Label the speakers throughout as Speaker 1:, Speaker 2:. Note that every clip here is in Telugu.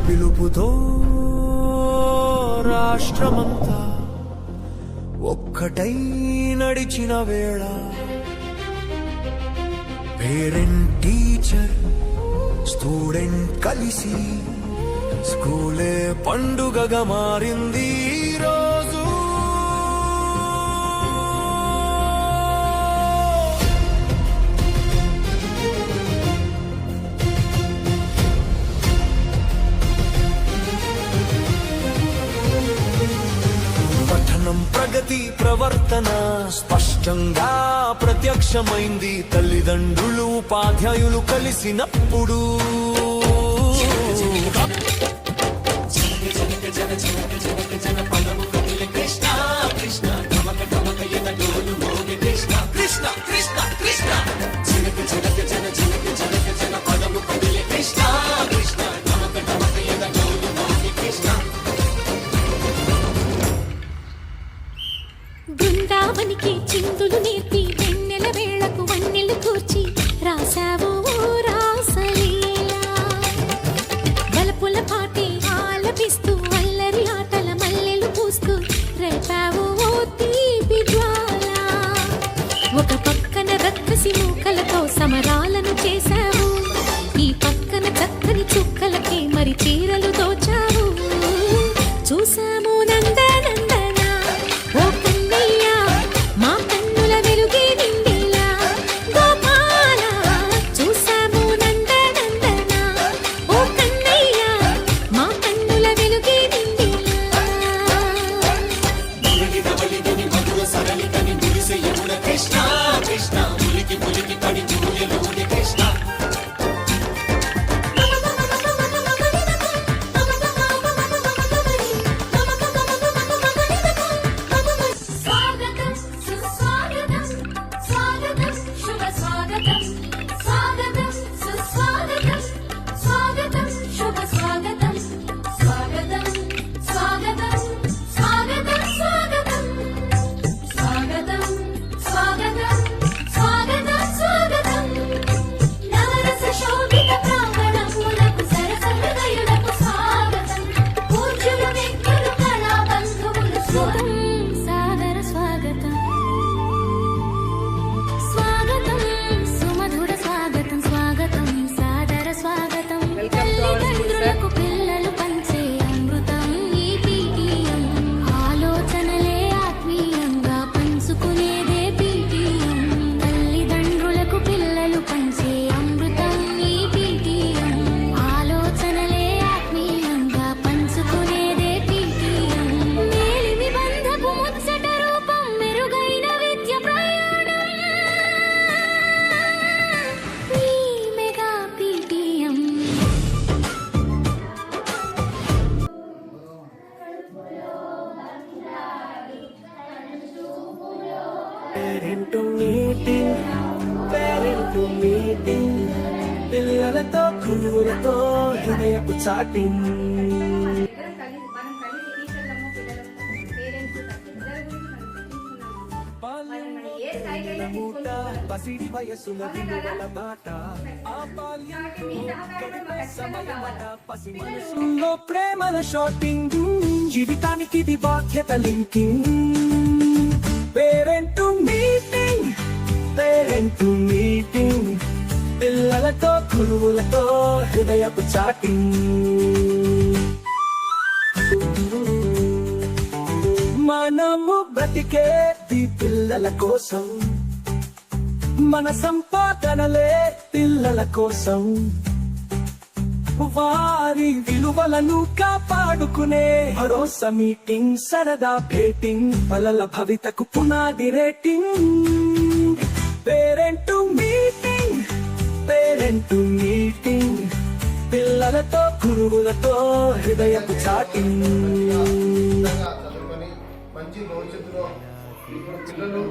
Speaker 1: పిలుపుతో రాష్ట్రమంతా ఒక్కటై నడిచిన వేళ పేరెంట్ టీచర్ స్టూడెంట్ కలిసి స్కూలే పండుగగా మారింది రోజు. పఠనం ప్రగతి ప్రవర్తన స్పష్టంగా ప్రత్యక్షమైంది తల్లిదండ్రులు ఉపాధ్యాయులు కలిసినప్పుడు.
Speaker 2: బృందావనికి చిందులు నేర్పి వెన్నెల వేళకు వన్నెలు కూర్చి రాసావు రాసలీలా. బలపుల పాటి ఆలపిస్తూ అల్లరి ఆటల మల్లెలు పూస్తూ రేపావు తీపి జ్వాల. ఒక పక్కన రక్కసి మూకలతో సమరాలను చేశావు, ఈ పక్కన చక్కని చుక్కలకి మరి చీరలు దోచావు. చూసాము నందనందన ఓ కన్నయ్య మా కన్నుల వెలుగే నిండిలా. గోపాల చూసాము నందనందన ఓ కన్నయ్య మా కన్నుల వెలుగే నిండిలా. కృష్ణ కృష్ణ ములికి ములికి పడి జూయలోని కృష్ణ. పేరెంట్ మీటింగ్ పిల్లలతో కూరతో హృదయపు చాటింగ్. పసిడి వయసుల విలువల మాట ఆ సమయంలో ప్రేమల షాటింగ్ జీవితానికి ఇది బాధ్యత linking. Parent meeting parent meeting పిల్లలతో గురువులతో హృదయపు చాటింగ్. మనము బ్రతికేది పిల్లల కోసం, మన సంపాదనలే పిల్లల కోసం. వారి విలువలను కాపాడుకునే భరోసా మీటింగ్, సరదా భేటింగ్, పలల భవితకు పునాది rating. Parent meeting parent meeting పిల్లలతో గురువులతో హృదయపు చాటింగ్.
Speaker 3: మంచి భవిష్యత్తులో ఇప్పుడు పిల్లలు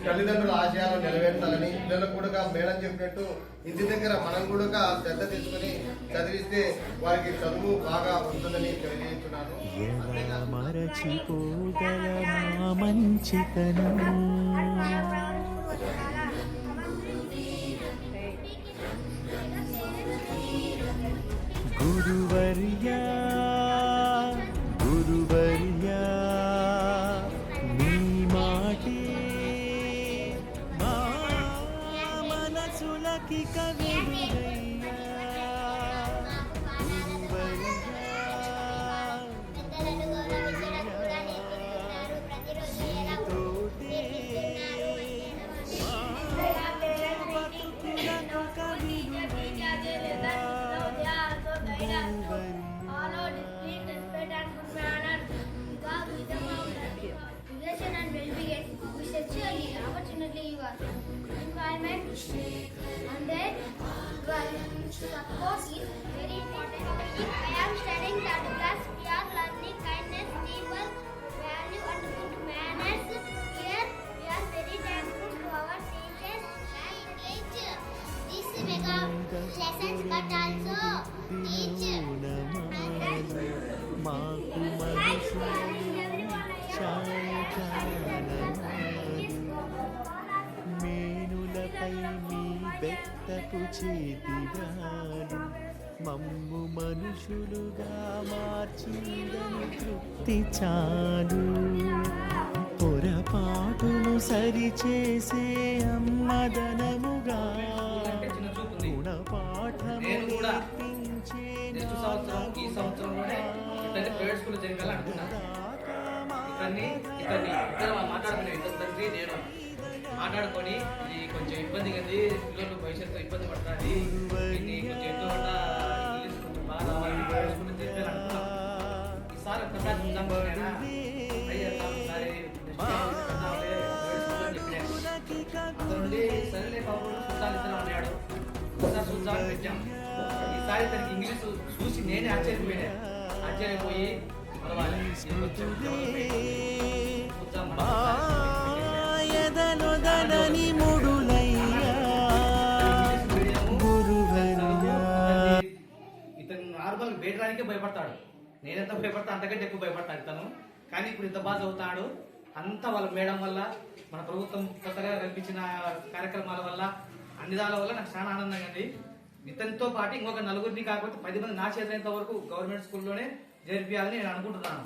Speaker 3: తల్లిదండ్రుల ఆశయాలు నెరవేర్చాలని, పిల్లలకు కూడా మేడం చెప్పినట్టు ఇంటి దగ్గర మనం కూడా శ్రద్ధ తీసుకుని చదివిస్తే వారికి చదువు బాగా ఉంటుందని తెలియజేస్తున్నాను.
Speaker 1: గురువర గురువర్యా గురువర్యా నీ మాటే మా మనసులకి కవిరుగయ్యా
Speaker 4: And then support is very important. I am studying third class. We are learning kindness, teamwork, value and good manners. Here we are very thankful to our teachers and teach this mega lessons but also teach
Speaker 1: మాకు మేనులపై మీ బెత్తపు చేతిగాలు మమ్ము మనుషులుగా మార్చిందని తృప్తి చాలు పొరపాటును సరిచేసే అమ్మదనముగా గుణపాఠము నేర్పించే
Speaker 5: నెక్స్ట్ సంవత్సరం ఈ సంవత్సరంలోనే ఇతన్ని ప్రైవేట్ స్కూల్ చేయాలనుకున్నాను. ఇద్దరు మాట్లాడుకునే ఇద్దరు తండ్రి నేను మాట్లాడుకొని ఇది కొంచెం ఇబ్బందిగా ఉంది, పిల్లలు భవిష్యత్తు ఇబ్బంది పడుతుంది, దీన్ని కొంచెం ఎంతో ఇంగ్లీష్ కొంచెం బాగా రావాలి, ప్రైవేట్ స్కూల్ చేయాలనుకున్నాం. ఈసారి ఒక్కసారి చూద్దాం అతనుండి సరేలే బాబు చూద్దాం ఇద్దరు అన్నాడు. ఒకసారి చూద్దామని పెట్టాం. ఈసారి తనకి ఇంగ్లీష్ చూసి నేనే ఆశ్చర్యపోయి ఇతను నార్మల్ వేయడానికే భయపడతాడు. నేనెంత భయపడతా అంతకంటే ఎక్కువ భయపడతాడు ఇతను. కానీ ఇప్పుడు ఇంత బాగా చదువుతాడు. అంతా వాళ్ళ మేడం వల్ల, మన ప్రభుత్వం కొత్తగా కల్పించిన కార్యక్రమాల వల్ల, అన్ని దాని వల్ల నాకు చాలా ఆనందంగా ఉంది. ఇతనితో పాటు ఇంకొక నలుగురిని కాకపోతే 10 మంది నా చేసినంత వరకు గవర్నమెంట్ స్కూల్లోనే చేర్పియాలని నేను అనుకుంటున్నాను.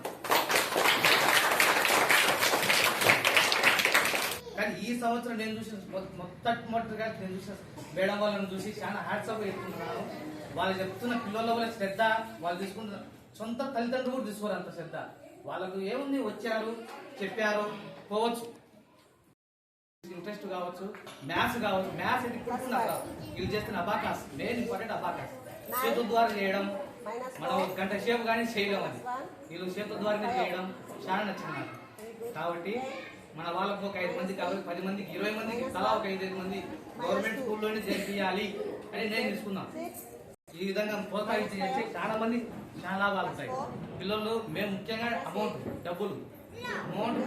Speaker 5: కానీ ఈ సంవత్సరం నేను చూసిన మొట్టమొదటిగా నేను చూసిన మేడం వాళ్ళని చూసి చాలా హ్యాట్సాప్ ఎత్తుకుంటున్నాను. వాళ్ళు చెప్తున్న పిల్లల వల్ల శ్రద్ధ, వాళ్ళు తీసుకుంటున్న సొంత తల్లిదండ్రులు కూడా తీసుకోరు అంత శ్రద్ధ. వాళ్ళకు ఏముంది, వచ్చారు చెప్పారు పోవచ్చు, ఇంట్రెస్ట్ కావచ్చు, మ్యాథ్స్ కావచ్చు. మ్యాథ్స్ ఇది ఇప్పుడు నాకు రావు. వీళ్ళు చేస్తున్న అబాకాస్ మెయిన్ ఇంపార్టెంట్. అబాకాస్ చేతుల ద్వారా చేయడం మనం గంట సేపు కానీ చేయలేం. అది వీళ్ళు చేతుల ద్వారానే చేయడం చాలా నచ్చింది నాకు. కాబట్టి మన వాళ్ళకు ఒక 5 మంది కాబట్టి 10 మందికి 20 మందికి తలా ఒక 5 మంది గవర్నమెంట్ స్కూల్లోనే చేర్పియాలి అని నేను తీసుకున్నాను. ఈ విధంగా ప్రోత్సహించి చేస్తే చాలా మంది చాలా లాభాలు ఉంటాయి. పిల్లలు మేము ముఖ్యంగా డబ్బులు అమౌంట్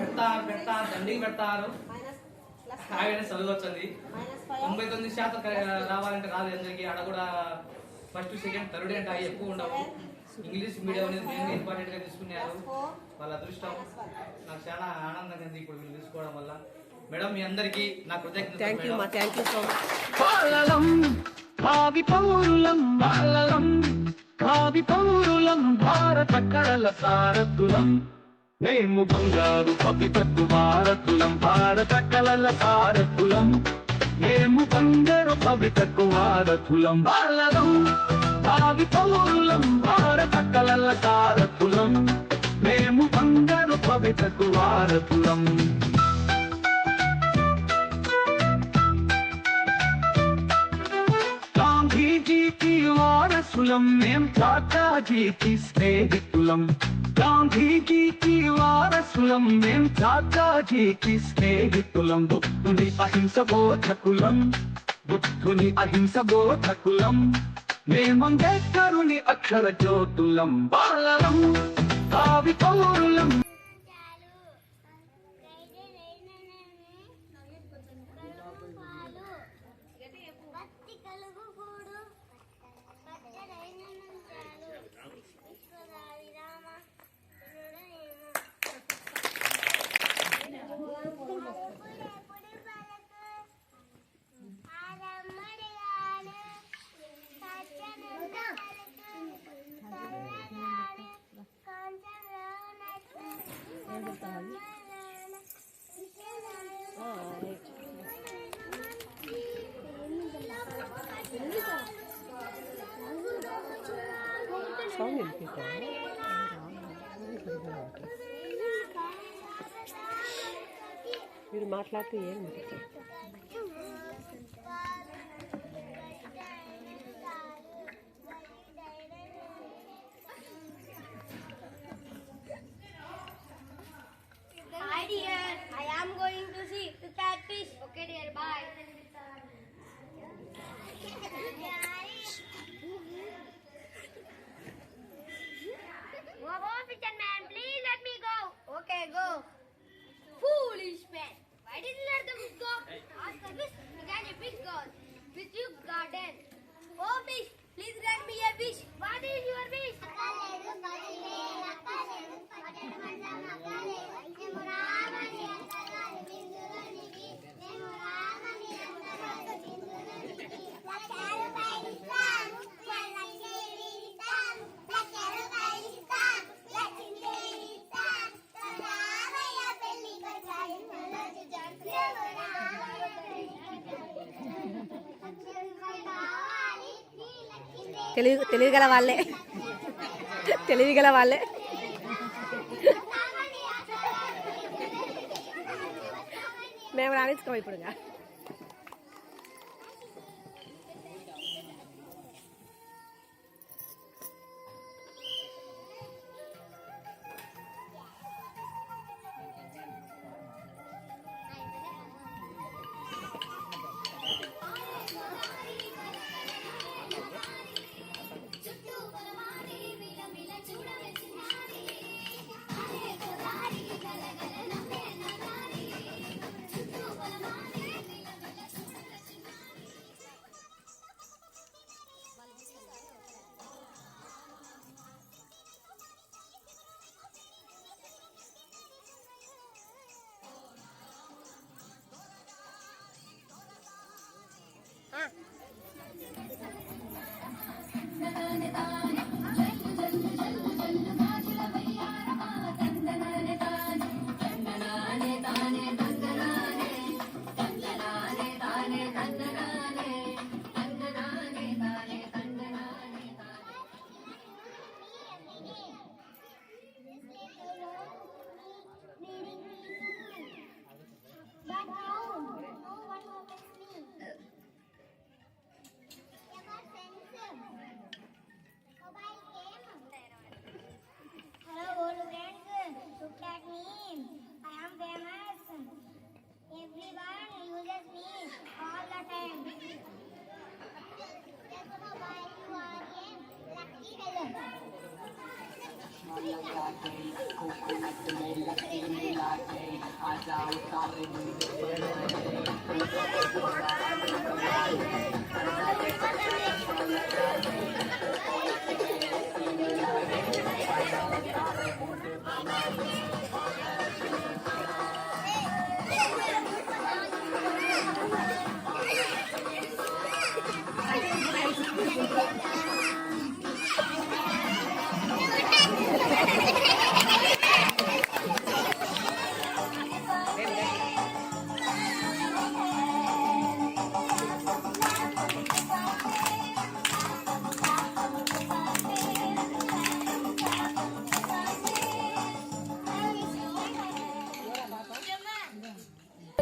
Speaker 5: పెడతా దండికి పెడతారు. కాగానే చదవచ్చండి. 99% రావాలంటే రాదు అందరికీ. ఆడ కూడా ఫస్ట్ సెకండ్ థర్డ్ అంటే అవి ఎక్కువ ఉండవు. ఇంగ్లీష్ మీడియం అనేది మెయిన్ ఇంపార్టెంట్ గా తీసుకున్నారు. వాళ్ళ అదృష్టం. నాకు చాలా ఆనందంగా ఉంది ఇప్పుడు వీళ్ళు తీసుకోవడం వల్ల. మేడం మీ అందరికీ నా కృతజ్ఞతలు. భారత కళల సారథులం మేము బంగారు పవిత్రకు భారతులం. భారత కళల సారథులం మేము బంగారు పవిత్రకు భారతులం. భావి పౌరులం భారత కళల సారథులం మేము బంగారు పవిత్రకు భారతులం. గాంధీజీకి వారసులం మేం, చాచాజీకి స్నేహితులం. గాంధీజీకి వారసులం మేం, చాచాజీకి స్నేహితులం. బుద్ధుని అహింస బోధకులం, బుద్ధుని అహింస బోధకులం. మేమంబేద్కరుని అక్షర జ్యోతులం. బాలలం భావి పౌరులం.
Speaker 4: Thank you.
Speaker 6: మీరు మాట్లాడుతూ ఏం
Speaker 4: Hi dear, I am going to see the catfish. Okay dear, bye. Whoa, fisherman man, please let me go. Okay, go. Foolish man, why did you let the fish go? Ask the fish to catch a fish goes with your garden. Oh fish, please grant me a fish. What is your wish?
Speaker 6: తెలివిగల వాళ్ళే తెలివిగల వాళ్ళే మేము రాణించుకోం ఇప్పుడు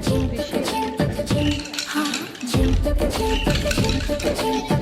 Speaker 7: Chimp, chimp, chimp, chimp, chimp, chimp, chimp, chimp, chimp.